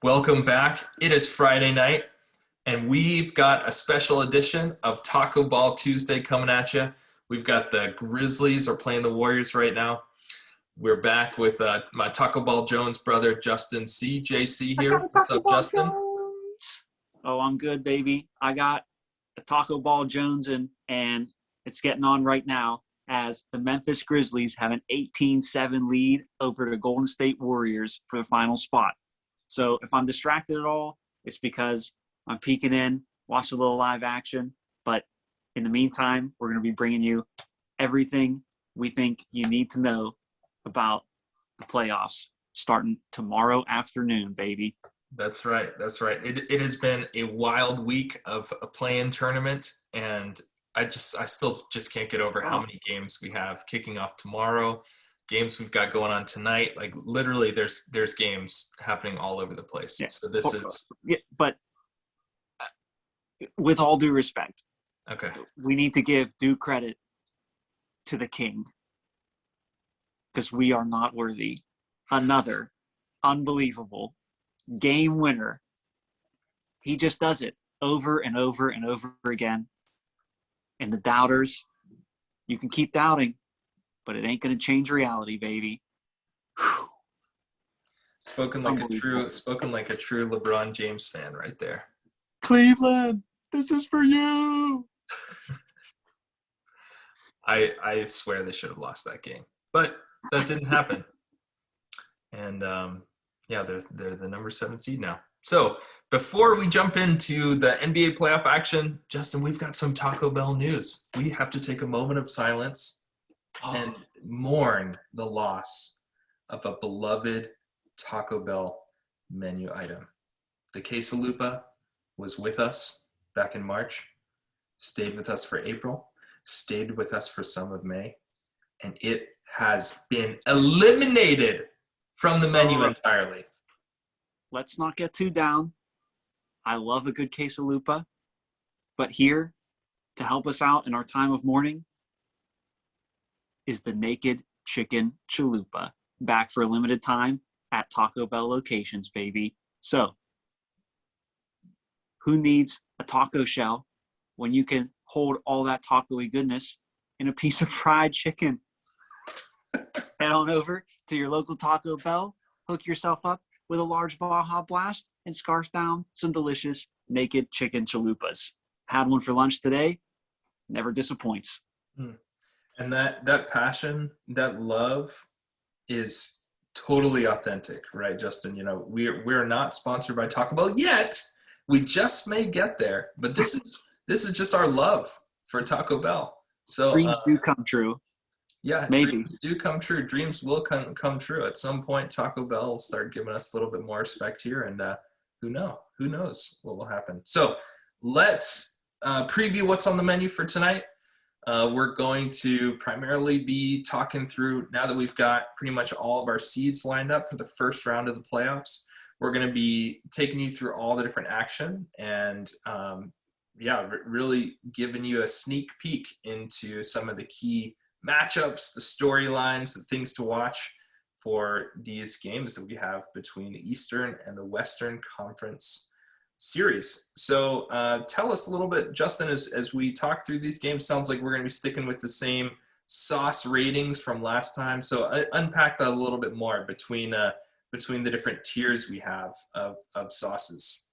Welcome back. It is Friday night, and we've got a special edition of Taco Ball Tuesday coming at you. We've got the Grizzlies are playing the Warriors right now. We're back with my Taco Ball Jones brother, Justin CJC here. What's up, Justin? Jones. Oh, I'm good, baby. I got a Taco Ball Jones, and it's getting on right now as the Memphis Grizzlies have an 18-7 lead over the Golden State Warriors for the final spot. So if I'm distracted at all, it's because I'm peeking in, watch a little live action. But in the meantime, we're going to be bringing you everything we think you need to know about the playoffs starting tomorrow afternoon, baby. That's right. That's right. It has been a wild week of a play-in tournament, and I still just can't get over how many games we have kicking off tomorrow. Games we've got going on tonight, like literally there's games happening all over the place. Yeah. So this is but with all due respect, okay, we need to give due credit to the king, because we are not worthy. Another unbelievable game winner. He just does it over and over and over again. And the doubters, you can keep doubting, but it ain't going to change reality, baby. Whew. Spoken like a true LeBron James fan right there. Cleveland, this is for you. I swear they should have lost that game, but that didn't happen. And they're the number 7 seed now. So before we jump into the NBA playoff action, Justin, we've got some Taco Bell news. We have to take a moment of silence and mourn the loss of a beloved Taco Bell menu item. The quesalupa was with us back in March, stayed with us for April, stayed with us for some of May, and it has been eliminated from the menu entirely. Let's not get too down. I love a good quesalupa, but here to help us out in our time of mourning is the Naked Chicken Chalupa, back for a limited time at Taco Bell locations, baby. So, who needs a taco shell when you can hold all that taco-y goodness in a piece of fried chicken? Head on over to your local Taco Bell, hook yourself up with a large Baja Blast, and scarf down some delicious Naked Chicken Chalupas. Had one for lunch today. Never disappoints. And that passion, that love is totally authentic, right, Justin? You know, we're not sponsored by Taco Bell yet. We just may get there, but this is just our love for Taco Bell. So dreams do come true. Yeah, maybe dreams do come true. Dreams will come true at some point. Taco Bell will start giving us a little bit more respect here, and who knows what will happen. So let's preview what's on the menu for tonight. We're going to primarily be talking through, now that we've got pretty much all of our seeds lined up for the first round of the playoffs, we're going to be taking you through all the different action and, really giving you a sneak peek into some of the key matchups, the storylines, the things to watch for these games that we have between the Eastern and the Western Conference series. So tell us a little bit, Justin, as we talk through these games. Sounds like we're going to be sticking with the same sauce ratings from last time. So unpack that a little bit more between the different tiers we have of sauces.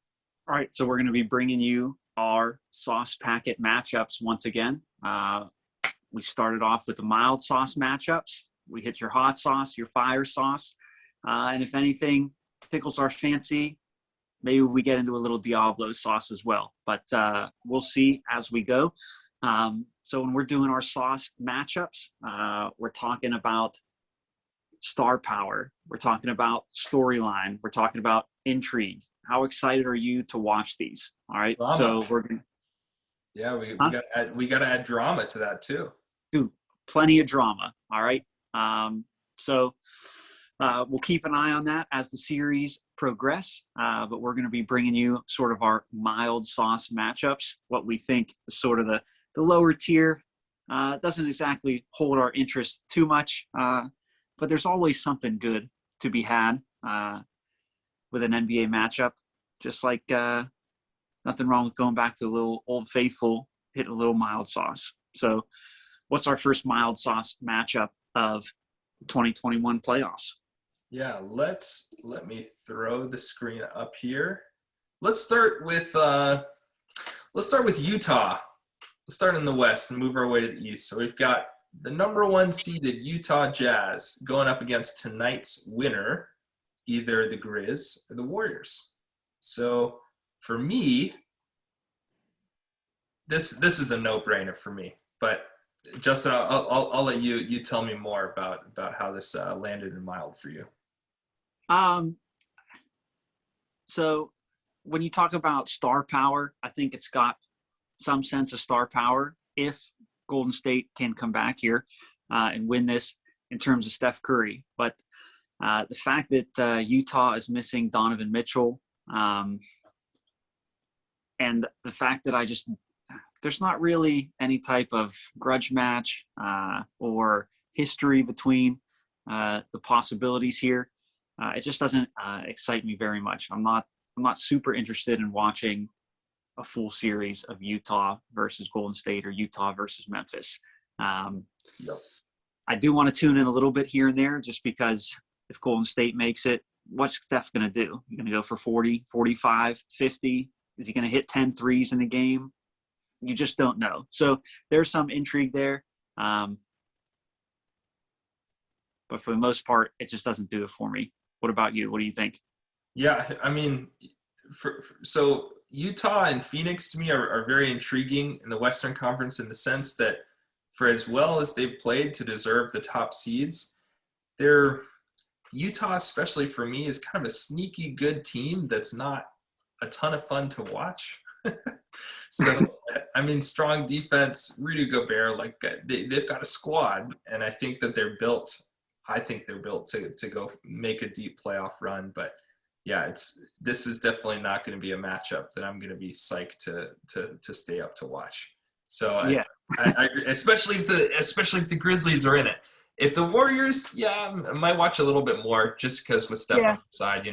All right, so we're going to be bringing you our sauce packet matchups once again. We started off with the mild sauce matchups. We hit your hot sauce, your fire sauce, and if anything tickles our fancy, maybe we get into a little Diablo sauce as well, but we'll see as we go. So when we're doing our sauce matchups, we're talking about star power. We're talking about storyline. We're talking about intrigue. How excited are you to watch these? All right. Drama. So we're going to we got to add drama to that too. Dude, plenty of drama. All right. So we'll keep an eye on that as the series progress, but we're going to be bringing you sort of our mild sauce matchups, what we think is sort of the lower tier. Doesn't exactly hold our interest too much, but there's always something good to be had. with an NBA matchup. Just like nothing wrong with going back to a little Old Faithful, hit a little mild sauce. So what's our first mild sauce matchup of 2021 playoffs? Yeah, let me throw the screen up here. Let's start with Utah. Let's start in the West and move our way to the East. So we've got the number 1 seeded Utah Jazz going up against tonight's winner, either the Grizz or the Warriors. So for me, this is a no-brainer for me. But Justin, I'll let you tell me more about how this landed in mild for you. So when you talk about star power, I think it's got some sense of star power if Golden State can come back here and win this in terms of Steph Curry. But the fact that Utah is missing Donovan Mitchell, and the fact that there's not really any type of grudge match or history between the possibilities here. It just doesn't excite me very much. I'm not super interested in watching a full series of Utah versus Golden State or Utah versus Memphis. Yep. I do want to tune in a little bit here and there just because if Golden State makes it, what's Steph going to do? You're going to go for 40, 45, 50? Is he going to hit 10 threes in the game? You just don't know. So there's some intrigue there. But for the most part, it just doesn't do it for me. What about you? What do you think? Yeah, I mean, so Utah and Phoenix to me are very intriguing in the Western Conference in the sense that for as well as they've played to deserve the top seeds, Utah, especially for me, is kind of a sneaky good team that's not a ton of fun to watch. So, I mean, strong defense, Rudy Gobert, like they've got a squad, and I think that they're built to go make a deep playoff run. But yeah, this is definitely not going to be a matchup that I'm going to be psyched to stay up to watch. So Yeah, I especially if the Grizzlies are in it. If the Warriors, yeah, I might watch a little bit more just because with Steph on the side, who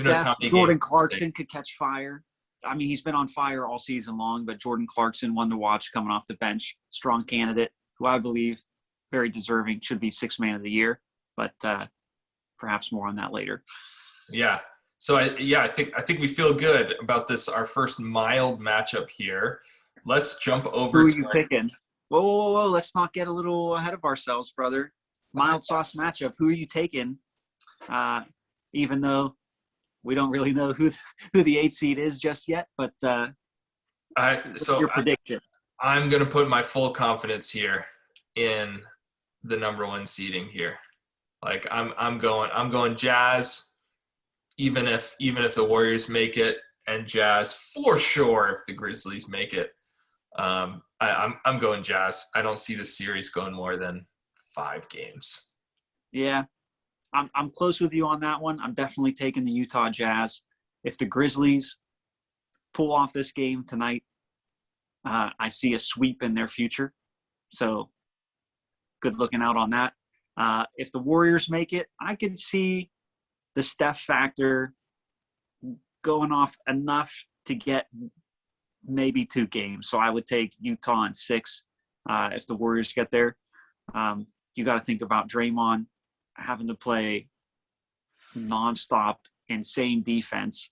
knows how many Jordan games Clarkson could catch fire. I mean, he's been on fire all season long, but Jordan Clarkson won the watch coming off the bench. Strong candidate, who I believe very deserving, should be sixth man of the year, but perhaps more on that later. Yeah. So I think we feel good about this, our first mild matchup here. Let's jump over. Who are you picking? Whoa. Let's not get a little ahead of ourselves, brother. Mild sauce matchup. Who are you taking? Even though we don't really know who the 8 seed is just yet, but what's your prediction? I'm going to put my full confidence here in the number 1 seeding here. Like I'm going Jazz, even if the Warriors make it, and Jazz for sure if the Grizzlies make it. I'm going Jazz. I don't see the series going more than 5 games. Yeah, I'm close with you on that one. I'm definitely taking the Utah Jazz. If the Grizzlies pull off this game tonight, I see a sweep in their future. So good looking out on that. If the Warriors make it, I can see the Steph factor going off enough to get maybe 2 games. So I would take Utah in 6 if the Warriors get there. You got to think about Draymond having to play nonstop, insane defense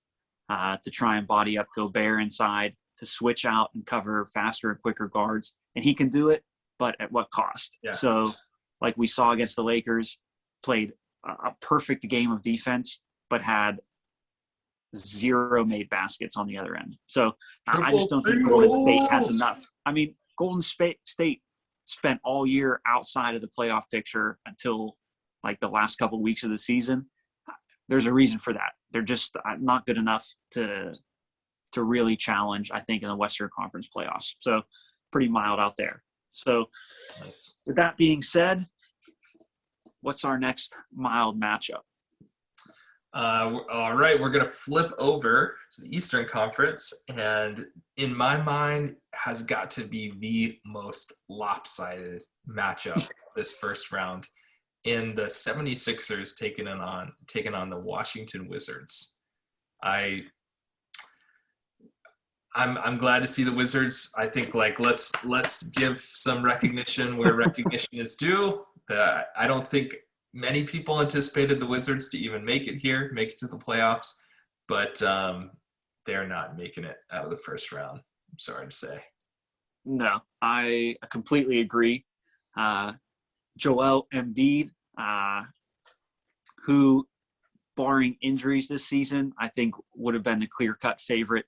to try and body up Gobert inside, to switch out and cover faster and quicker guards. And he can do it, but at what cost? Yeah. So like we saw against the Lakers, played a perfect game of defense, but had 0 made baskets on the other end. So I just don't think Golden State has enough. I mean, Golden State spent all year outside of the playoff picture until like the last couple of weeks of the season. There's a reason for that. They're just not good enough to really challenge, I think, in the Western Conference playoffs. So pretty mild out there. So with that being said, what's our next mild matchup? All right, we're going to flip over to the Eastern Conference, and in my mind has got to be the most lopsided matchup this first round. in the 76ers taking on the Washington Wizards. I'm glad to see the Wizards. I think let's give some recognition where recognition is due. I don't think many people anticipated the Wizards to even make it to the playoffs, but they're not making it out of the first round. I'm sorry to say. No, I completely agree. Joel Embiid, who, barring injuries this season, I think would have been the clear-cut favorite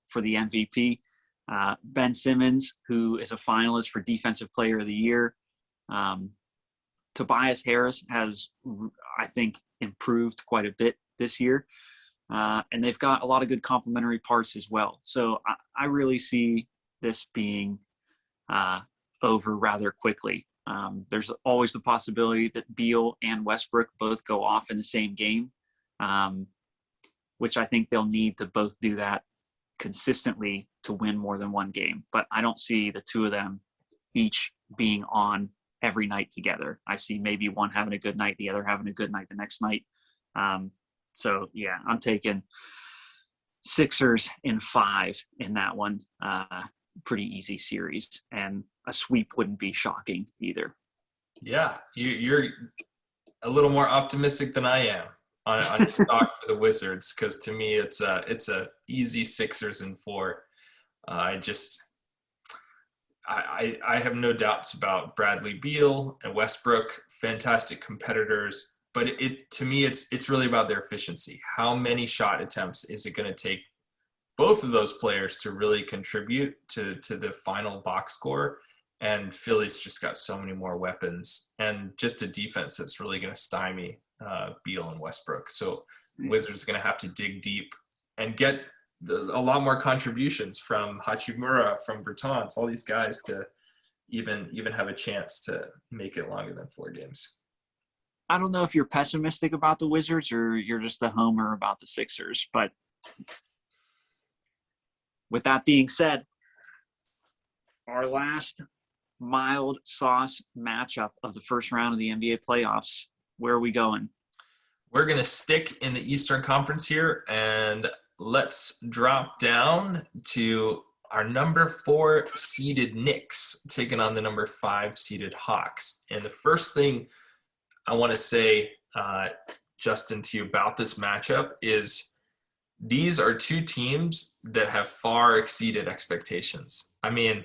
for the MVP. Ben Simmons, who is a finalist for Defensive Player of the Year. Tobias Harris has, I think, improved quite a bit this year. And they've got a lot of good complementary parts as well. So I really see this being over rather quickly. There's always the possibility that Beal and Westbrook both go off in the same game, which I think they'll need to both do that consistently to win more than one game. But I don't see the two of them each being on every night together. I see maybe one having a good night, the other having a good night the next night. So, yeah, I'm taking Sixers in 5 in that one. Pretty easy series. And a sweep wouldn't be shocking either. Yeah, you're a little more optimistic than I am on stock for the Wizards, because to me it's a easy Sixers in 4. I have no doubts about Bradley Beal and Westbrook, fantastic competitors, but to me it's really about their efficiency. How many shot attempts is it going to take both of those players to really contribute to the final box score? And Philly's just got so many more weapons and just a defense that's really going to stymie Beal and Westbrook. So Wizards are going to have to dig deep and get a lot more contributions from Hachimura, from Bertans, all these guys to even have a chance to make it longer than 4 games. I don't know if you're pessimistic about the Wizards or you're just a homer about the Sixers, but with that being said, our last mild sauce matchup of the first round of the NBA playoffs, where are we going? We're going to stick in the Eastern Conference here, and let's drop down to our number 4 seeded Knicks taking on the number 5 seeded Hawks. And the first thing I want to say, Justin, to you about this matchup is these are 2 teams that have far exceeded expectations. I mean,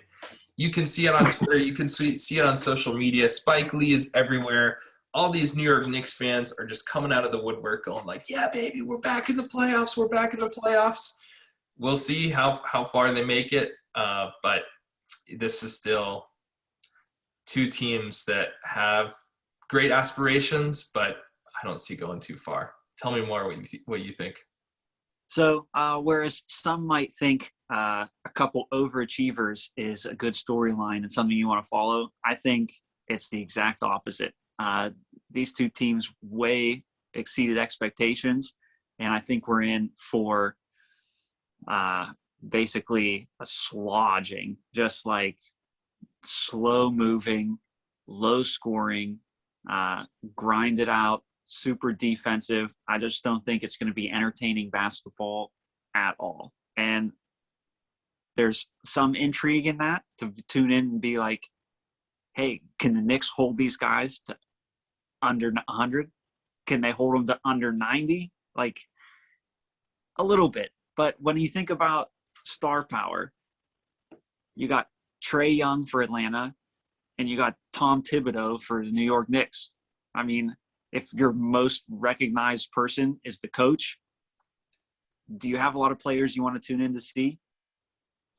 you can see it on Twitter. You can see it on social media. Spike Lee is everywhere. All these New York Knicks fans are just coming out of the woodwork going like, yeah, baby, we're back in the playoffs. We're back in the playoffs. We'll see how far they make it. But this is still 2 teams that have great aspirations, but I don't see going too far. Tell me more what you think. So whereas some might think a couple overachievers is a good storyline and something you want to follow, I think it's the exact opposite. These 2 teams way exceeded expectations, and I think we're in for basically a slogging, just like slow-moving, low-scoring, grinded out, super defensive. I just don't think it's going to be entertaining basketball at all. And there's some intrigue in that to tune in and be like, hey, can the Knicks hold these guys to under 100? Can they hold them to under 90? Like, a little bit. But when you think about star power, you got Trae Young for Atlanta and you got Tom Thibodeau for the New York Knicks. I mean, if your most recognized person is the coach, do you have a lot of players you want to tune in to see?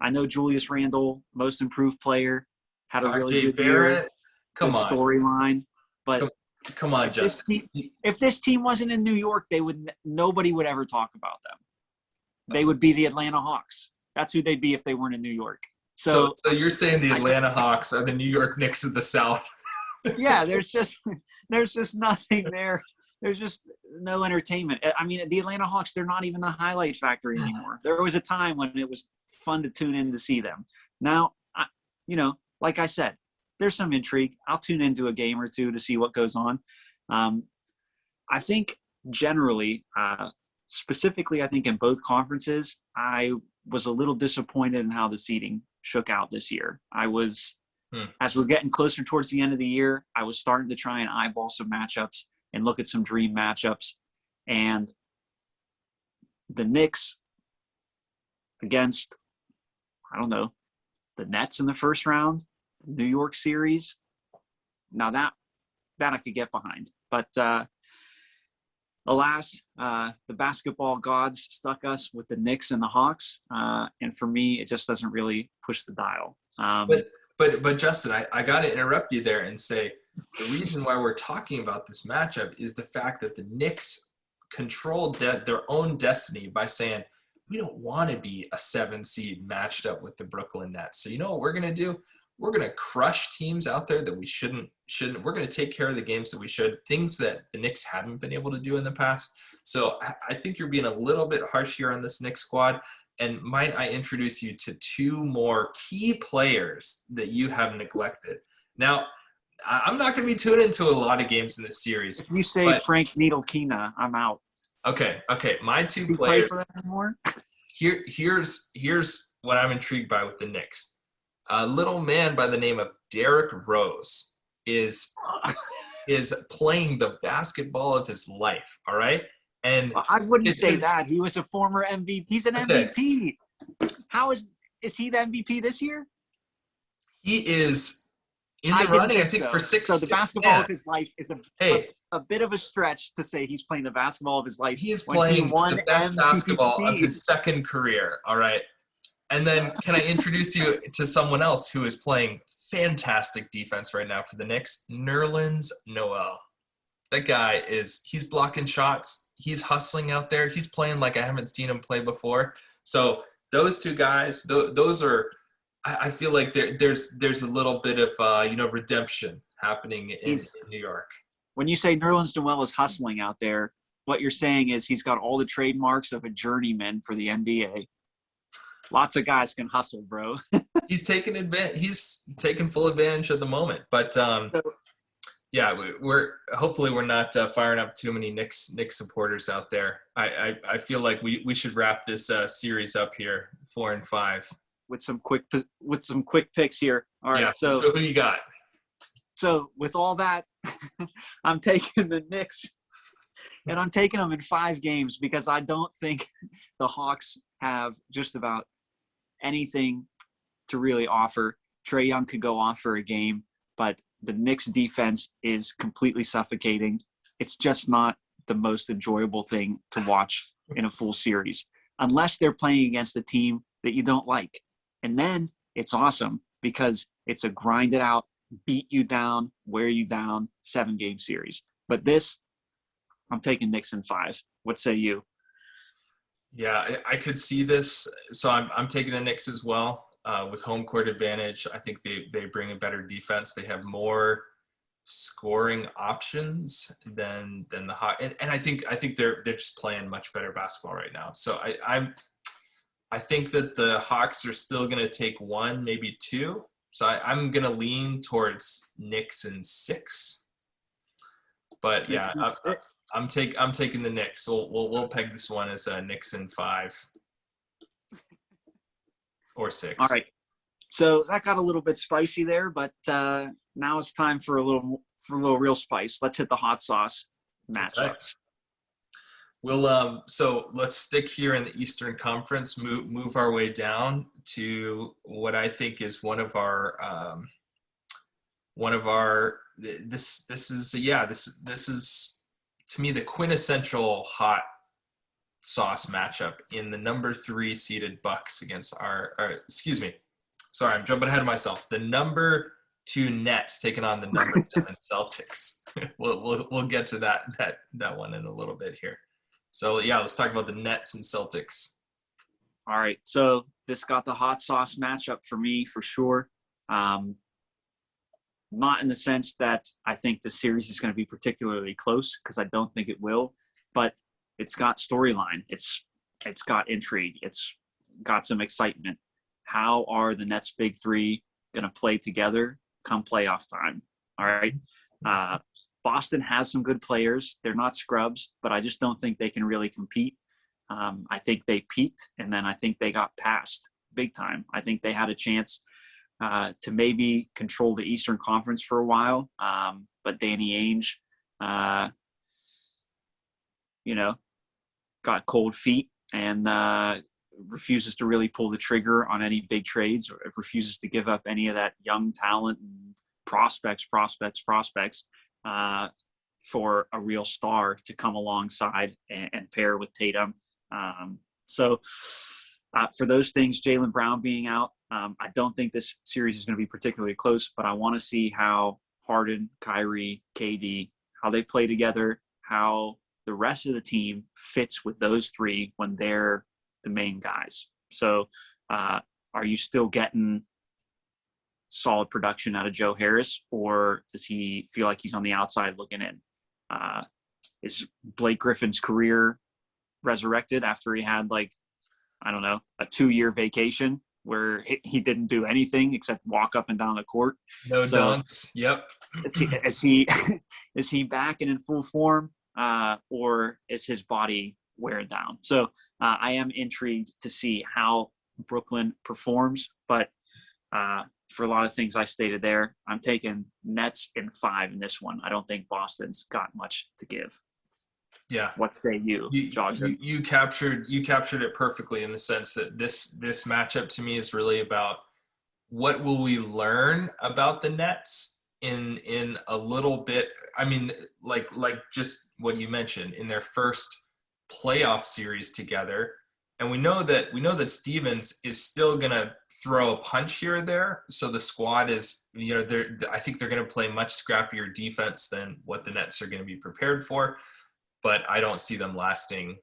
I know Julius Randle, most improved player, had a really good year, good storyline. But come on, Justin. If this team wasn't in New York, nobody would ever talk about them. They would be the Atlanta Hawks. That's who they'd be if they weren't in New York. So you're saying the Atlanta Hawks are the New York Knicks of the South? Yeah, there's just nothing there. There's just no entertainment. I mean, the Atlanta Hawks, they're not even the highlight factory anymore. There was a time when it was fun to tune in to see them. Now, like I said, there's some intrigue. I'll tune into a game or two to see what goes on. I think generally, specifically, I think in both conferences, I was a little disappointed in how the seeding shook out this year. As we're getting closer towards the end of the year, I was starting to try and eyeball some matchups and look at some dream matchups. And the Knicks against, I don't know, the Nets in the first round, the New York series. Now that I could get behind. But alas, the basketball gods stuck us with the Knicks and the Hawks. And for me, it just doesn't really push the dial. But Justin, I got to interrupt you there and say the reason why we're talking about this matchup is the fact that the Knicks controlled their own destiny by saying, we don't want to be a 7 seed matched up with the Brooklyn Nets. So you know what we're going to do? We're going to crush teams out there that we shouldn't. We're going to take care of the games that we should, things that the Knicks haven't been able to do in the past. So I think you're being a little bit harsh here on this Knicks squad. And might I introduce you to 2 more key players that you have neglected? Now, I'm not going to be tuning into a lot of games in this series. If you say Frank Ntilikina, I'm out. Okay. My 2 Does he players. play for them anymore? Here's what I'm intrigued by with the Knicks. A little man by the name of Derrick Rose is playing the basketball of his life. All right. And I wouldn't say that. He was a former MVP. He's an MVP. How is he the MVP this year? He is in the running, I think, for 6. So the basketball of his life is a bit of a stretch to say he's playing the basketball of his life. He's playing the best basketball of his second career. All right. And then can I introduce you to someone else who is playing fantastic defense right now for the Knicks? Nerlens Noel. That guy he's blocking shots. He's hustling out there. He's playing like I haven't seen him play before. So those 2 guys, those are, I feel like there's a little bit of redemption happening in New York. When you say Nerlens Noel is hustling out there, what you're saying is he's got all the trademarks of a journeyman for the NBA. Lots of guys can hustle, bro. He's taking full advantage of the moment. But yeah, we're not firing up too many Knicks supporters out there. I feel like we should wrap this series up here, 4-5. With some quick picks here. All right. Yeah, so who you got? So with all that, I'm taking the Knicks, and I'm taking them in 5 games because I don't think the Hawks have just about anything to really offer. Trae Young could go off for a game, but the Knicks defense is completely suffocating. It's just not the most enjoyable thing to watch in a full series, unless they're playing against a team that you don't like. And then it's awesome because it's a grind it out, beat you down, wear you down, 7-game series. But this, I'm taking Knicks in 5. What say you? Yeah, I could see this. So I'm taking the Knicks as well. With home court advantage, I think they bring a better defense. They have more scoring options than the Hawks, and I think they're just playing much better basketball right now. So I think that the Hawks are still going to take 1, maybe 2. So I'm going to lean towards Knicks in 6. But yeah, I'm taking the Knicks. We'll peg this one as Knicks in 5 or 6. All right. So that got a little bit spicy there, but now it's time for a little real spice. Let's hit the hot sauce matchups. Right. We'll so let's stick here in the Eastern Conference. Move our way down to what I think is one of our this is to me the quintessential hot sauce matchup in the number 3 seeded Bucks against I'm jumping ahead of myself. The number 2 Nets taking on the number 7 Celtics. We'll get to that one in a little bit here. So yeah, let's talk about the Nets and Celtics. All right, so this got the hot sauce matchup for me for sure. Not in the sense that I think the series is going to be particularly close, because I don't think it will, but it's got storyline. It's got intrigue. It's got some excitement. How are the Nets' big 3 going to play together come playoff time. All right. Boston has some good players. They're not scrubs, but I just don't think they can really compete. I think they peaked, and then I think they got passed big time. I think they had a chance to maybe control the Eastern Conference for a while, but Danny Ainge, got cold feet and refuses to really pull the trigger on any big trades, or refuses to give up any of that young talent and prospects for a real star to come alongside and pair with Tatum. So for those things, Jaylen Brown being out, I don't think this series is going to be particularly close, but I want to see how Harden, Kyrie, KD, how they play together, how the rest of the team fits with those three when they're the main guys. So are you still getting solid production out of Joe Harris, or does he feel like he's on the outside looking in? Is Blake Griffin's career resurrected after he had a 2-year vacation where he didn't do anything except walk up and down the court? No dunks. Yep. Is he back and in full form, or is his body wearing down? So I am intrigued to see how Brooklyn performs, but for a lot of things I stated there, I'm taking Nets in 5 in this one. I don't think Boston's got much to give. Yeah. What say you, Jogger? You captured it perfectly, in the sense that this matchup to me is really about what will we learn about the Nets in a little bit. I mean, like just what you mentioned, in their first playoff series together. And we know that Stevens is still going to throw a punch here or there. So the squad is, I think they're going to play much scrappier defense than what the Nets are going to be prepared for. But I don't see them lasting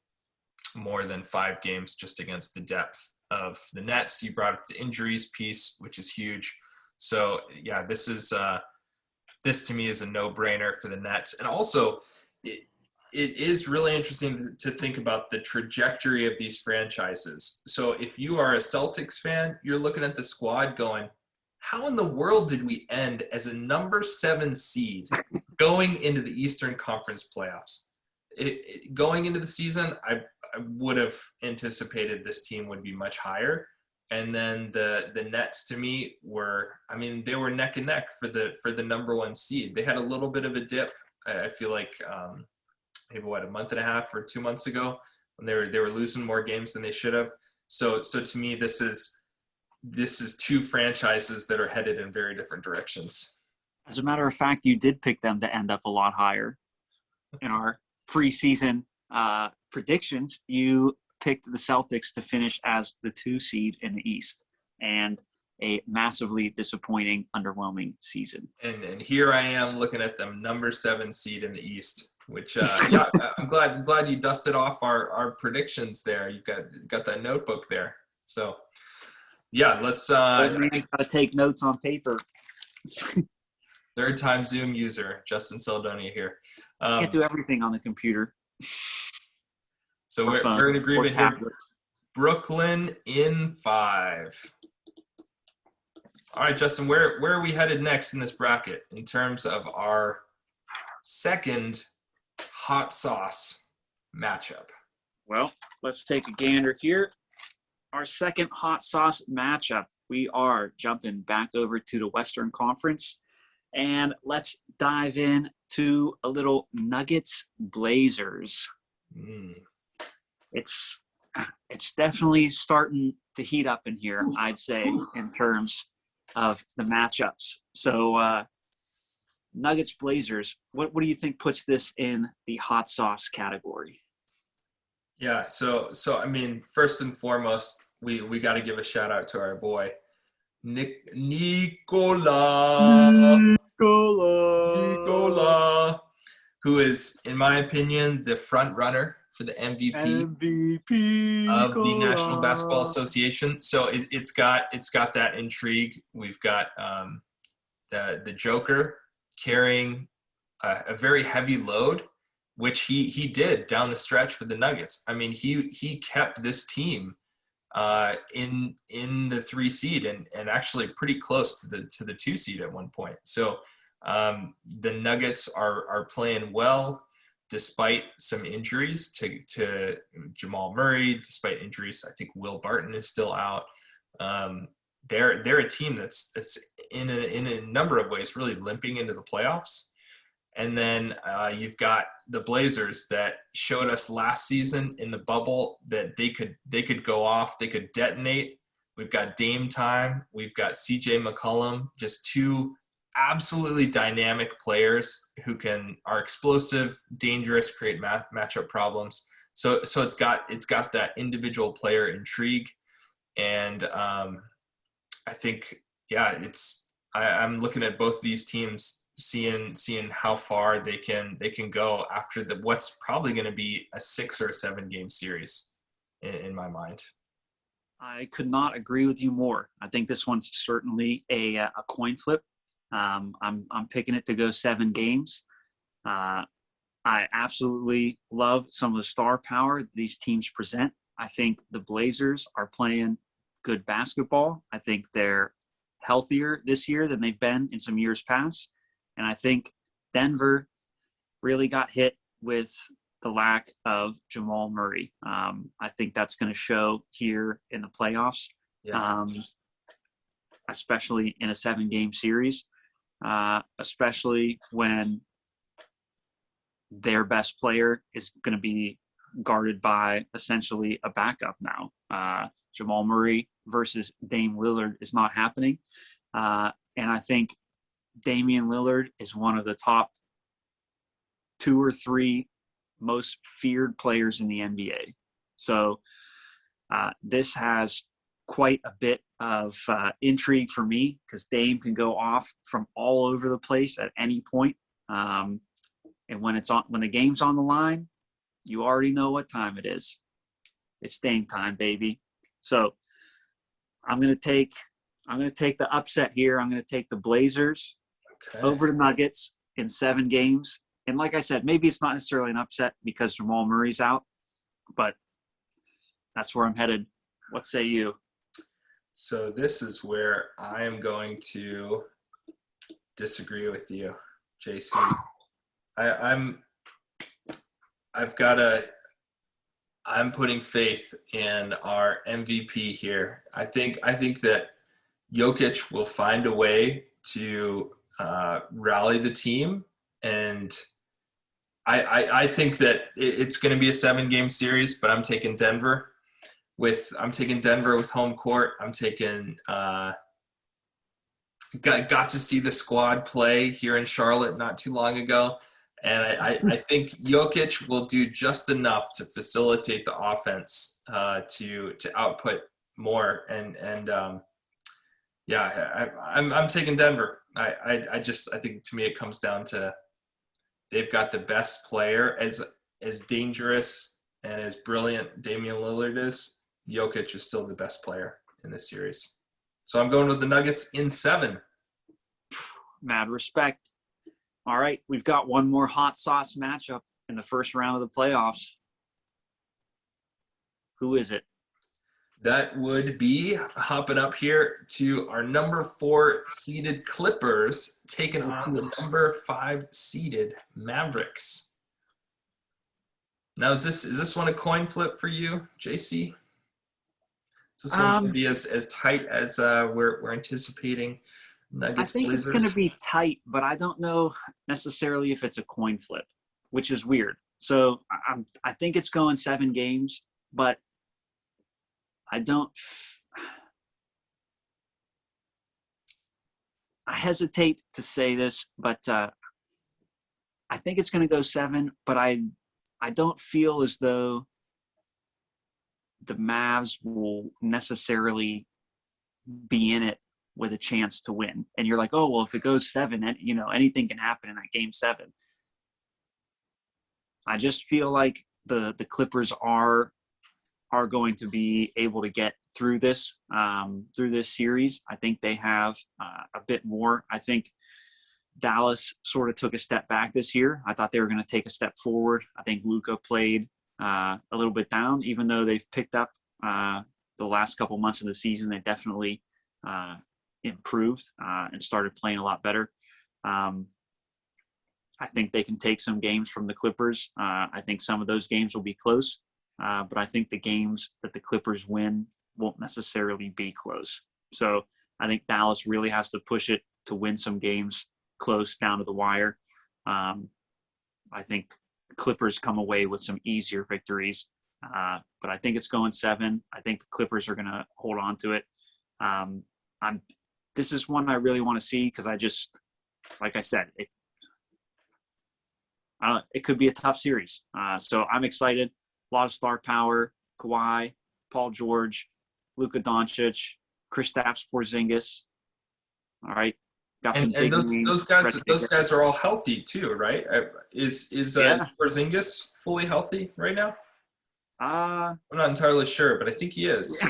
more than 5 games just against the depth of the Nets. You brought up the injuries piece, which is huge. So yeah, this to me is a no-brainer for the Nets. And also, it is really interesting to think about the trajectory of these franchises. So if you are a Celtics fan, you're looking at the squad going, how in the world did we end as a number 7 seed going into the Eastern Conference playoffs? Going into the season, I would have anticipated this team would be much higher. And then the Nets, to me, they were neck and neck for the number 1 seed. They had a little bit of a dip. I feel like maybe a month and a half or 2 months ago, when they were losing more games than they should have. So to me, this is 2 franchises that are headed in very different directions. As a matter of fact, you did pick them to end up a lot higher in our preseason predictions. You picked the Celtics to finish as the 2 seed in the East, and a massively disappointing, underwhelming season. And here I am looking at them, number 7 seed in the East, which I'm glad you dusted off our predictions there. You've got that notebook there. So yeah, let's gotta take notes on paper. Third time Zoom user, Justin Saldonia here. Can't do everything on the computer. So we're in agreement here. Brooklyn in 5. All right, Justin, where are we headed next in this bracket in terms of our second hot sauce matchup? Well, let's take a gander here. Our second hot sauce matchup, we are jumping back over to the Western Conference, and let's dive in to a little Nuggets Blazers. It's definitely starting to heat up in here, I'd say, in terms of the matchups. So Nuggets Blazers, what do you think puts this in the hot sauce category? Yeah, so I mean, first and foremost, we got to give a shout out to our boy Nikola, who is, in my opinion, the front runner for the MVP of the National Basketball Association. So it's got that intrigue. We've got the Joker carrying a very heavy load, which he did down the stretch for the Nuggets. I mean, he kept this team in the 3 seed and actually pretty close to the 2 seed at one point. So the Nuggets are playing well despite some injuries to Jamal Murray. Despite injuries, I think Will Barton is still out. They're a team that's in a number of ways really limping into the playoffs. And then you've got the Blazers that showed us last season in the bubble that they could go off, they could detonate. We've got Dame time. We've got CJ McCollum, just two absolutely dynamic players who are explosive, dangerous, create matchup problems. So it's got that individual player intrigue, and I think I'm looking at both these teams, seeing how far they can go after what's probably going to be a 6 or 7 game series in my mind. I could not agree with you more. I think this one's certainly a coin flip. I'm picking it to go 7 games. I absolutely love some of the star power these teams present. I think the Blazers are playing good basketball. I think they're healthier this year than they've been in some years past. And I think Denver really got hit with the lack of Jamal Murray. I think that's going to show here in the playoffs, especially in a 7-game series, especially when their best player is going to be guarded by essentially a backup now. Jamal Murray versus Dame Lillard is not happening. And I think Damian Lillard is one of the top 2 or 3 most feared players in the NBA. So this has quite a bit of intrigue for me because Dame can go off from all over the place at any point. And when the game's on the line, you already know what time it is. It's Dame time, baby. So I'm going to take the upset here. I'm going to take the Blazers over the Nuggets in 7 games. And like I said, maybe it's not necessarily an upset because Jamal Murray's out, but that's where I'm headed. What say you? So this is where I am going to disagree with you, JC. I'm putting faith in our MVP here. I think that Jokic will find a way to rally the team, and I think that it's going to be a 7-game series. But I'm taking Denver with home court. I'm taking got to see the squad play here in Charlotte not too long ago. And I think Jokic will do just enough to facilitate the offense to output more. I'm taking Denver. I think to me it comes down to they've got the best player. As dangerous and as brilliant Damian Lillard is, Jokic is still the best player in this series. So I'm going with the Nuggets in 7. Mad respect. All right, we've got one more hot sauce matchup in the first round of the playoffs. Who is it? That would be hopping up here to our number 4 seeded Clippers taking on the number 5 seeded Mavericks. Now, is this one a coin flip for you, JC? Is this one going to be as tight as we're anticipating? Nuggets, I think Blazers? It's going to be tight, but I don't know necessarily if it's a coin flip, which is weird. So I think it's going 7 games, but I hesitate to say this, but I think it's going to go 7, but I don't feel as though the Mavs will necessarily be in it with a chance to win. And you're like, oh, well, if it goes 7, anything can happen in that game 7. I just feel like the Clippers are going to be able to get through this series. I think they have a bit more. I think Dallas sort of took a step back this year. I thought they were going to take a step forward. I think Luka played a little bit down, even though they've picked up the last couple months of the season, they definitely improved and started playing a lot better. I think they can take some games from the Clippers. I think some of those games will be close, but I think the games that the Clippers win won't necessarily be close. So I think Dallas really has to push it to win some games close down to the wire. I think Clippers come away with some easier victories, but I think it's going 7. I think the Clippers are going to hold on to it. This is one I really want to see because like I said, it could be a tough series. So I'm excited. A lot of star power: Kawhi, Paul George, Luka Doncic, Kristaps Porzingis. All right, got some big names. Those guys are all healthy too, right? Is Porzingis fully healthy right now? I'm not entirely sure, but I think he is.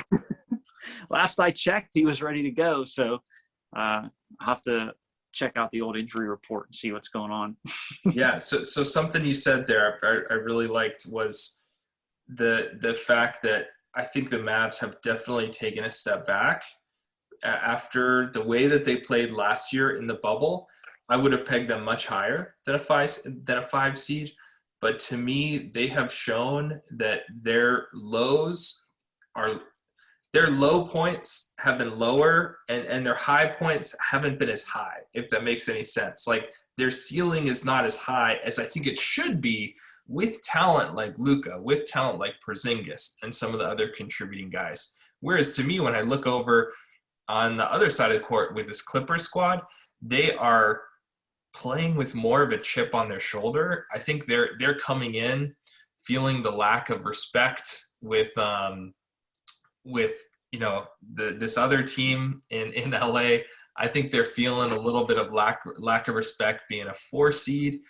Last I checked, he was ready to go. So I'll have to check out the old injury report and see what's going on. Yeah. So something you said there I really liked was the fact that I think the Mavs have definitely taken a step back after the way that they played last year in the bubble. I would have pegged them much higher than a 5 seed. But to me, they have shown that their low points have been lower and their high points haven't been as high, if that makes any sense. Like, their ceiling is not as high as I think it should be with talent like Luka, with talent like Porzingis and some of the other contributing guys. Whereas to me, when I look over on the other side of the court with this Clippers squad, they are playing with more of a chip on their shoulder. I think they're coming in feeling the lack of respect with this other team in LA. I think they're feeling a little bit of lack of respect being a 4 seed.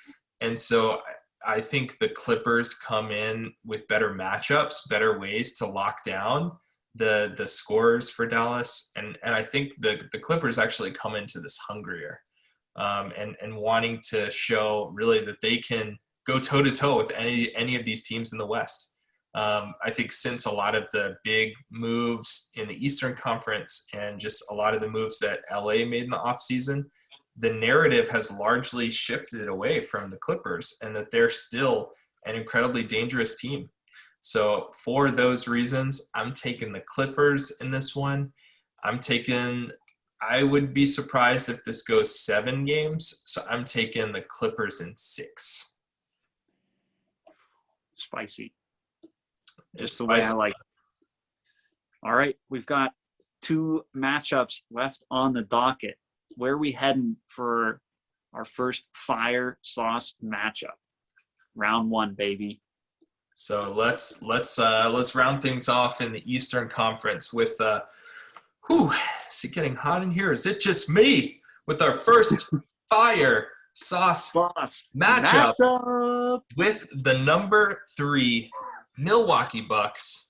And so I think the Clippers come in with better matchups, better ways to lock down the scores for Dallas. And I think the Clippers actually come into this hungrier and wanting to show really that they can go toe-to-toe with any of these teams in the West. I think since a lot of the big moves in the Eastern Conference and just a lot of the moves that LA made in the offseason, the narrative has largely shifted away from the Clippers and that they're still an incredibly dangerous team. So for those reasons, I'm taking the Clippers in this one. I would be surprised if this goes 7 games. So I'm taking the Clippers in 6. Spicy. It's the way I like it. All right, we've got 2 matchups left on the docket. Where are we heading for our first fire sauce matchup? Round 1, baby. So let's round things off in the Eastern Conference with is it getting hot in here? Is it just me with our first fire sauce matchup with the number 3 Milwaukee Bucks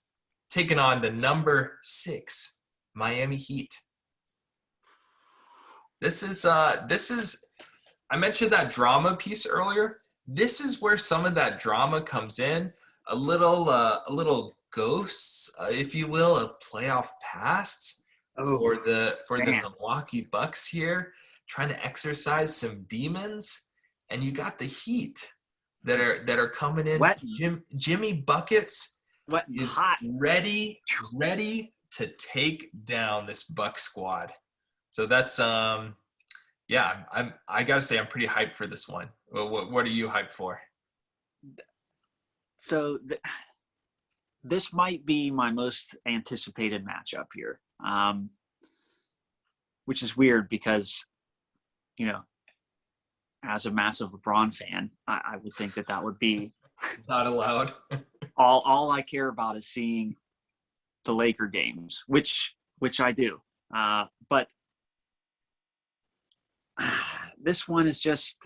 taking on the number 6 Miami Heat. This is I mentioned that drama piece earlier. This is where some of that drama comes in. A little ghosts, if you will, of playoff pasts for the Milwaukee Bucks here, trying to exercise some demons, and you got the Heat that are coming in. Jimmy Buckets is hot. ready to take down this Buck squad. So that's I gotta say I'm pretty hyped for this one. What are you hyped for? So this might be my most anticipated matchup here, which is weird because, as a massive LeBron fan, I would think that would be not allowed. all I care about is seeing the Laker games, which I do. But this one is just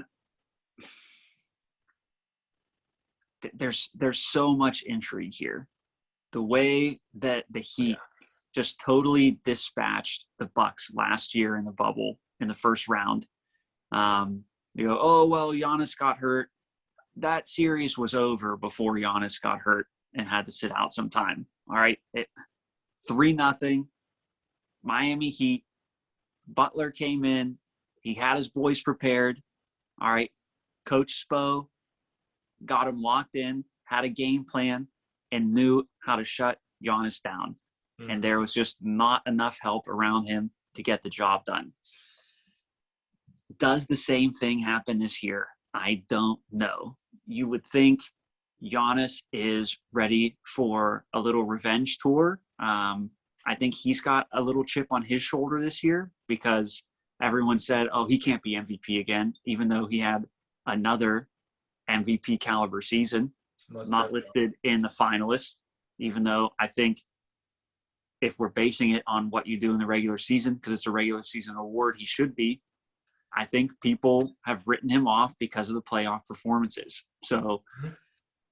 there's so much intrigue here. The way that the Heat just totally dispatched the Bucks last year in the bubble in the first round. You go, oh, well, Giannis got hurt. That series was over before Giannis got hurt and had to sit out some time. All right. 3-0, Miami Heat. Butler came in. He had his boys prepared. All right. Coach Spo got him locked in, had a game plan, and knew how to shut Giannis down. Mm-hmm. And there was just not enough help around him to get the job done. Does the same thing happen this year? I don't know. You would think Giannis is ready for a little revenge tour. I think he's got a little chip on his shoulder this year because everyone said, oh, he can't be MVP again, even though he had another MVP caliber season, not listed in the finalists, even though I think if we're basing it on what you do in the regular season, because it's a regular season award, he should be. I think people have written him off because of the playoff performances. So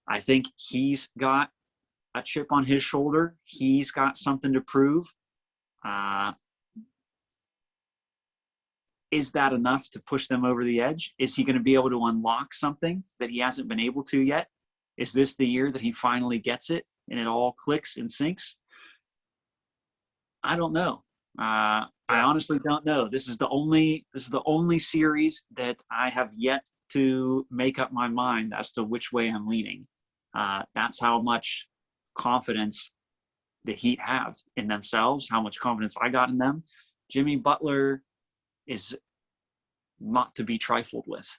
I think he's got a chip on his shoulder. He's got something to prove. Is that enough to push them over the edge? Is he going to be able to unlock something that he hasn't been able to yet? Is this the year that he finally gets it and it all clicks and syncs? I don't know. I honestly don't know. This is the only series that I have yet to make up my mind as to which way I'm leaning. That's how much confidence the Heat have in themselves, how much confidence I got in them. Jimmy Butler is not to be trifled with.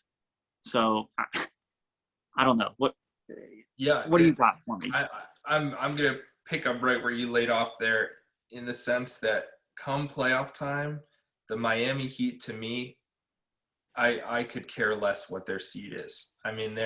So I don't know. What do you got for me? I'm going to pick up right where you laid off there, in the sense that come playoff time, the Miami Heat, to me, I could care less what their seed is. I mean,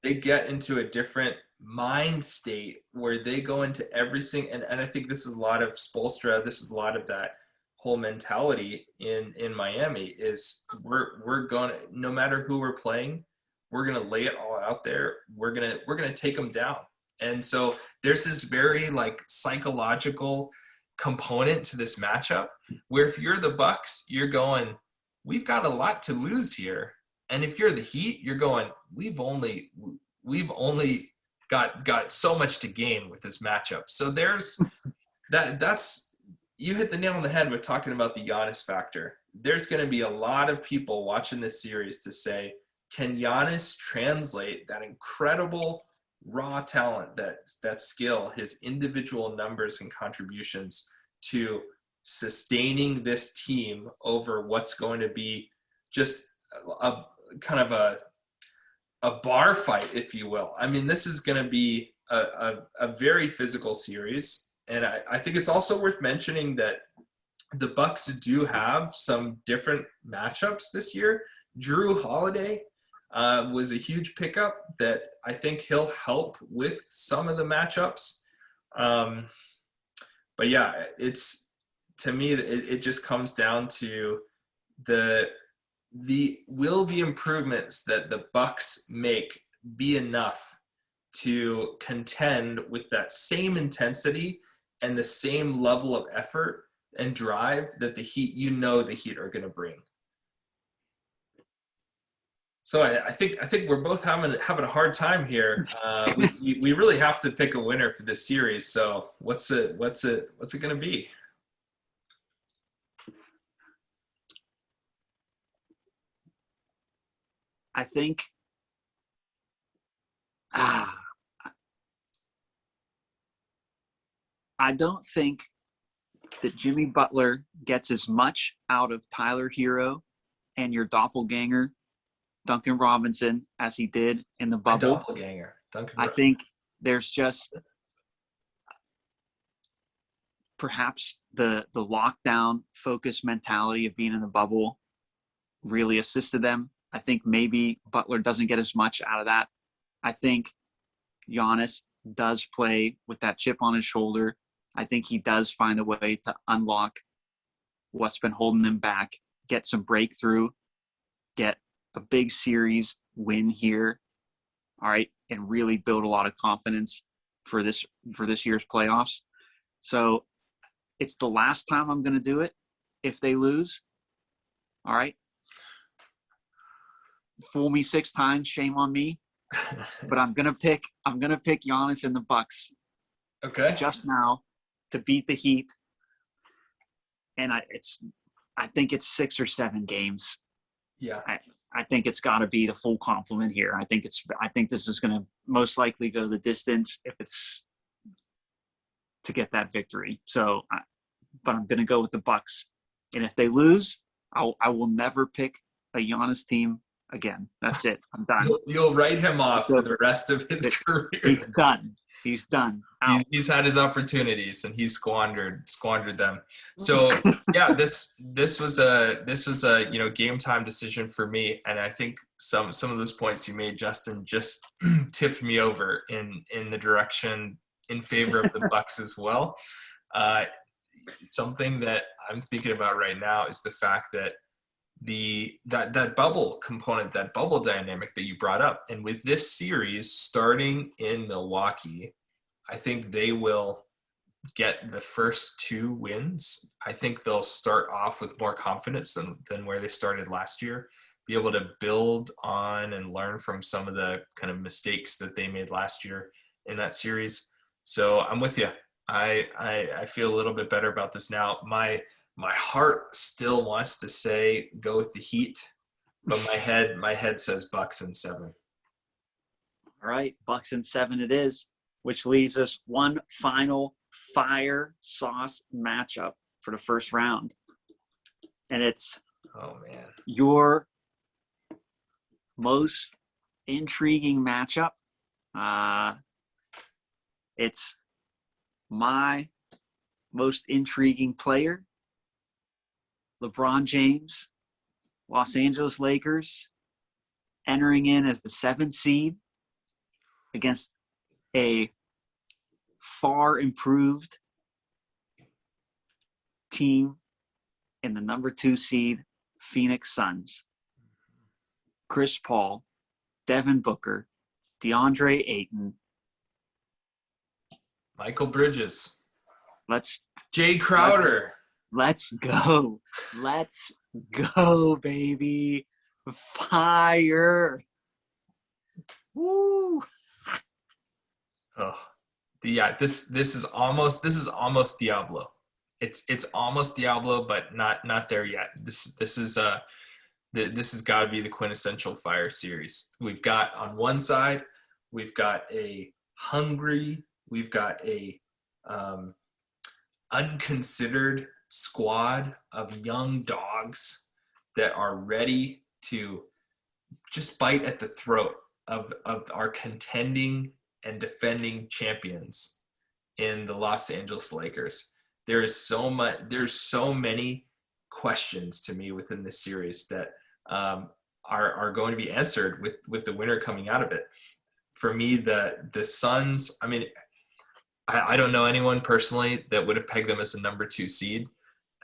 they get into a different mind state where they go into everything. And I think this is a lot of Spoelstra. This is a lot of that whole mentality in Miami is we're going to, no matter who we're playing, we're going to lay it all out there. We're going to take them down. And so there's this very like psychological component to this matchup where if you're the Bucks, you're going, we've got a lot to lose here. And if you're the Heat, you're going, we've only got so much to gain with this matchup. So there's that's you hit the nail on the head with talking about the Giannis factor. There's going to be a lot of people watching this series to say, can Giannis translate that incredible raw talent, that skill, his individual numbers and contributions to sustaining this team over what's going to be just a kind of a bar fight, if you will. I mean, this is going to be a very physical series. And I think it's also worth mentioning that the Bucks do have some different matchups this year. Drew Holiday was a huge pickup that I think he'll help with some of the matchups. But yeah, to me, it just comes down to will the improvements that the Bucks make be enough to contend with that same intensity and the same level of effort and drive that the Heat are going to bring. So I think we're both having a hard time here. We really have to pick a winner for this series. So what's it going to be? I think I don't think that Jimmy Butler gets as much out of Tyler Hero and your doppelganger, Duncan Robinson, as he did in the bubble. Doppelganger, Duncan I think there's just perhaps the lockdown focus mentality of being in the bubble really assisted them. I think maybe Butler doesn't get as much out of that. I think Giannis does play with that chip on his shoulder. I think he does find a way to unlock what's been holding them back, get some breakthrough, get a big series win here, all right, and really build a lot of confidence for this year's playoffs. So it's the last time I'm going to do it if they lose, all right? Fool me 6 times, shame on me. But I'm gonna pick Giannis and the Bucks. Okay. Just now, to beat the Heat. And I think it's 6 or 7 games. Yeah. I think it's got to be the full complement here. I think this is going to most likely go the distance if it's to get that victory. So, but I'm going to go with the Bucks. And if they lose, I will never pick a Giannis team again. That's it. I'm done. You'll write him off for the rest of his career. He's done. He's done. He's had his opportunities and he's squandered them. So yeah, this was a game time decision for me, and I think some of those points you made, Justin, just tipped me over in the direction in favor of the Bucks as well. Something that I'm thinking about right now is the fact that that bubble component, that bubble dynamic that you brought up, and with this series starting in Milwaukee, I think they will get the first 2 wins. I think they'll start off with more confidence than where they started last year, be able to build on and learn from some of the kind of mistakes that they made last year in that series. So I'm with you. I feel a little bit better about this now. My heart still wants to say go with the Heat, but my head says Bucks in 7. All right, Bucks in 7 it is, which leaves us one final fire sauce matchup for the first round. And it's your most intriguing matchup. It's my most intriguing player, LeBron James, Los Angeles Lakers, entering in as the 7th seed against a far improved team in the number 2 seed, Phoenix Suns. Chris Paul, Devin Booker, DeAndre Ayton, Michael Bridges, Jay Crowder. Let's go. Let's go, baby. Fire. Woo. Oh, yeah. This is almost Diablo. It's almost Diablo, but not there yet. This has got to be the quintessential fire series. We've got on one side, we've got a hungry, we've got a unconsidered squad of young dogs that are ready to just bite at the throat of our contending and defending champions in the Los Angeles Lakers. There's so many questions to me within this series that are going to be answered with the winner coming out of it. For me, the Suns, I mean, I don't know anyone personally that would have pegged them as a number 2 seed.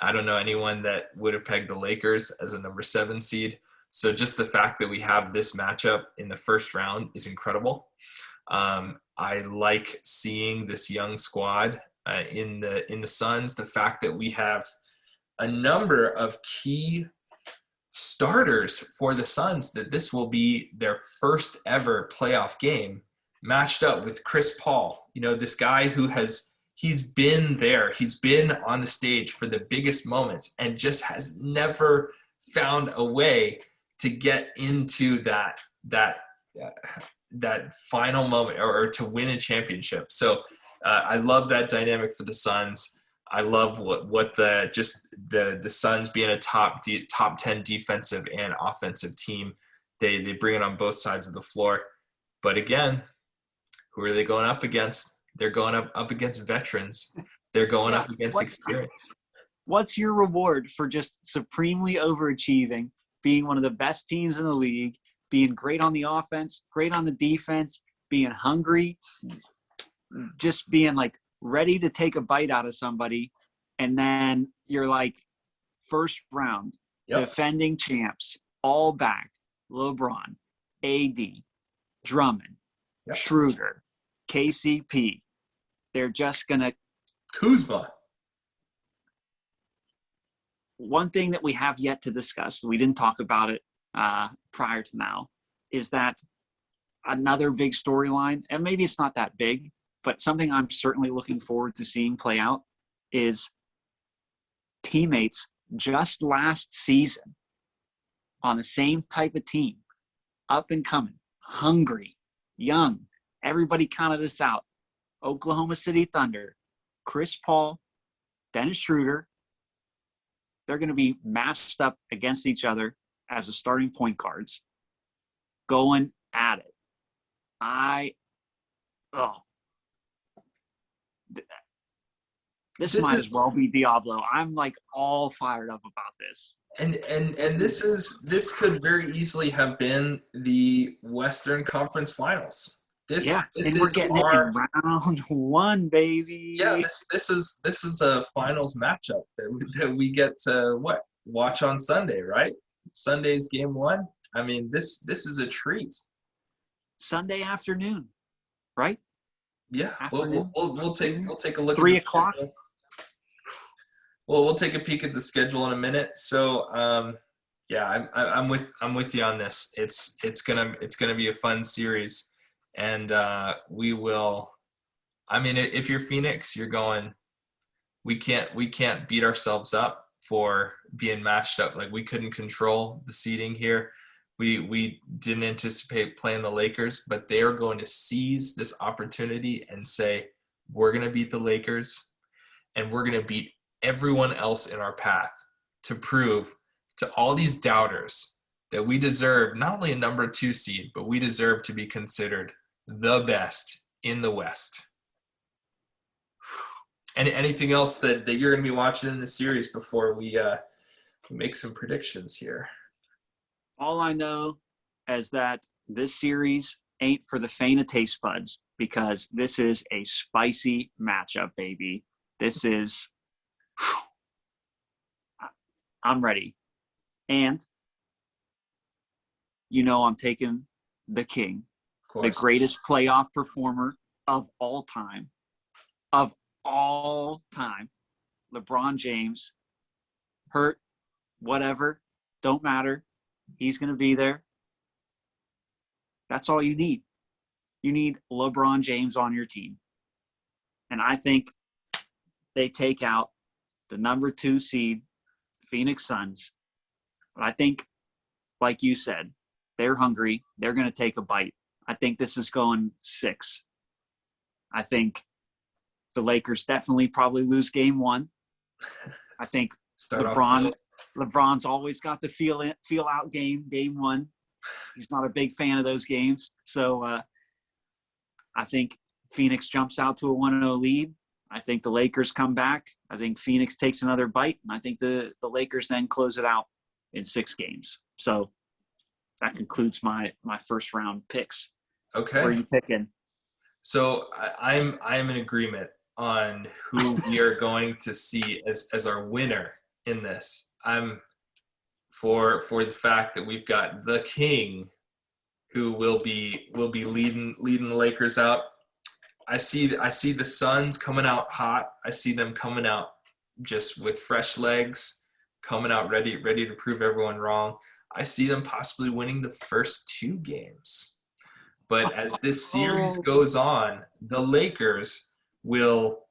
I don't know anyone that would have pegged the Lakers as a number 7 seed. So just the fact that we have this matchup in the first round is incredible. I like seeing this young squad in the Suns. The fact that we have a number of key starters for the Suns, that this will be their first ever playoff game matched up with Chris Paul. You know, this guy who he's been there. He's been on the stage for the biggest moments and just has never found a way to get into that final moment or to win a championship. So I love that dynamic for the Suns. I love what the Suns being a top 10 defensive and offensive team. They bring it on both sides of the floor. But again, who are they going up against? They're going up against veterans. They're going up against experience. What's your reward for just supremely overachieving, being one of the best teams in the league, being great on the offense, great on the defense, being hungry, just being like ready to take a bite out of somebody, and then you're like first round, defending champs, all back, LeBron, AD, Drummond, Schroeder, KCP. They're just going to Kuzma. One thing that we have yet to discuss, we didn't talk about it prior to now, is that another big storyline, and maybe it's not that big, but something I'm certainly looking forward to seeing play out, is teammates just last season on the same type of team, up and coming, hungry, young. Everybody counted us out. Oklahoma City Thunder, Chris Paul, Dennis Schroeder. They're going to be matched up against each other as the starting point guards, going at it. This might as well be Diablo. I'm like all fired up about this. And this could very easily have been the Western Conference Finals. This we're getting it in round one, baby. Yeah, this is a finals matchup that we get to watch on Sunday, right? Sunday's game one. I mean, this is a treat. Sunday afternoon, right? Yeah, we'll take a look. 3 o'clock. Well, we'll take a peek at the schedule in a minute. So, I'm with you on this. It's gonna be a fun series, and we will. I mean, if you're Phoenix, you're going. We can't beat ourselves up for being matched up. Like, we couldn't control the seeding here. We didn't anticipate playing the Lakers, but they are going to seize this opportunity and say, we're going to beat the Lakers, and we're going to beat everyone else in our path to prove to all these doubters that we deserve not only a number 2 seed, but we deserve to be considered the best in the West. And anything else that you're going to be watching in the series before we make some predictions here? All I know is that this series ain't for the faint of taste buds, because this is a spicy matchup, baby. This is I'm ready. And I'm taking the king, the greatest playoff performer of all time. LeBron James, hurt, whatever, don't matter. He's going to be there. That's all you need. You need LeBron James on your team. And I think they take out the number 2 seed, Phoenix Suns. But I think, like you said, they're hungry. They're going to take a bite. I think this is going 6. I think the Lakers definitely probably lose game 1. I think LeBron's always got the feel out game 1. He's not a big fan of those games. So I think Phoenix jumps out to a 1-0 lead. I think the Lakers come back. I think Phoenix takes another bite. And I think the Lakers then close it out in 6 games. So that concludes my first round picks. Okay. Where are you picking? So I'm in agreement on who we are going to see as our winner in this. I'm for the fact that we've got the king who will be leading the Lakers out. I see the Suns coming out hot. I see them coming out just with fresh legs, coming out ready to prove everyone wrong. I see them possibly winning the first 2 games. But as this series goes on, the Lakers will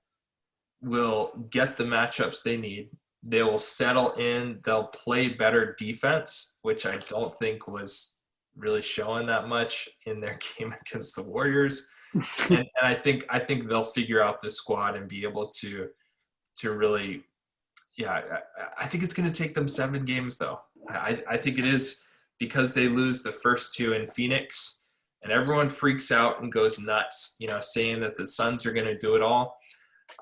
get the matchups they need. They will settle in. They'll play better defense, which I don't think was really showing that much in their game against the Warriors. and I think they'll figure out this squad and be able to really, I think it's going to take them 7 games though. I think it is, because they lose the first 2 in Phoenix and everyone freaks out and goes nuts, saying that the Suns are going to do it all.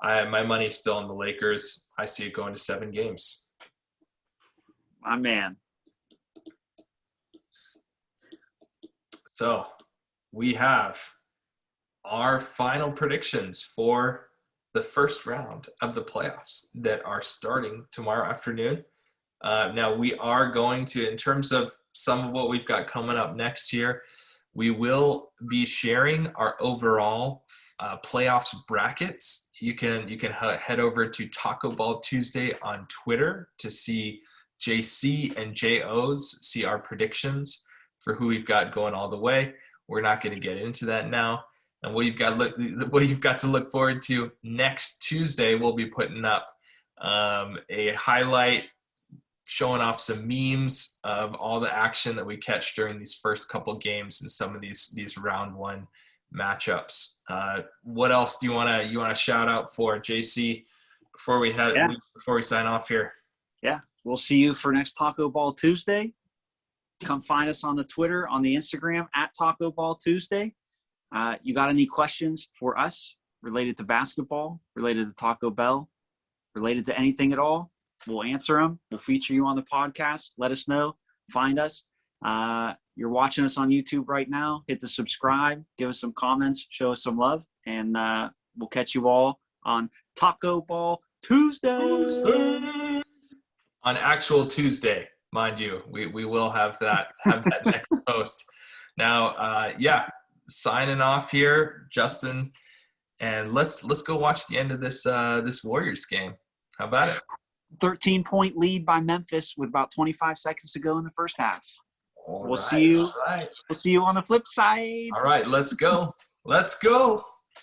My money's still on the Lakers. I see it going to 7 games. My man. So we have our final predictions for the first round of the playoffs that are starting tomorrow afternoon. Now we are going to, in terms of some of what we've got coming up next year, we will be sharing our overall playoffs brackets. You can head over to Taco Ball Tuesday on Twitter to see JC and JO's see our predictions for who we've got going all the way. We're not going to get into that now. And what you've got to look forward to next Tuesday, we'll be putting up a highlight showing off some memes of all the action that we catch during these first couple games and some of these round one matchups. What else do you want to shout out for, JC, before we sign off here? Yeah, we'll see you for next Taco Ball Tuesday. Come find us on the Twitter, on the Instagram at Taco Ball Tuesday. You got any questions for us related to basketball, related to Taco Bell, related to anything at all? We'll answer them. We'll feature you on the podcast. Let us know. Find us. You're watching us on YouTube right now. Hit the subscribe. Give us some comments. Show us some love. And we'll catch you all on Taco Ball Tuesday. On actual Tuesday, mind you. We will have that next post. Now, signing off here, Justin. And let's go watch the end of this Warriors game. How about it? 13-point lead by Memphis with about 25 seconds to go in the first half. We'll see you on the flip side. All right, let's go. Let's go.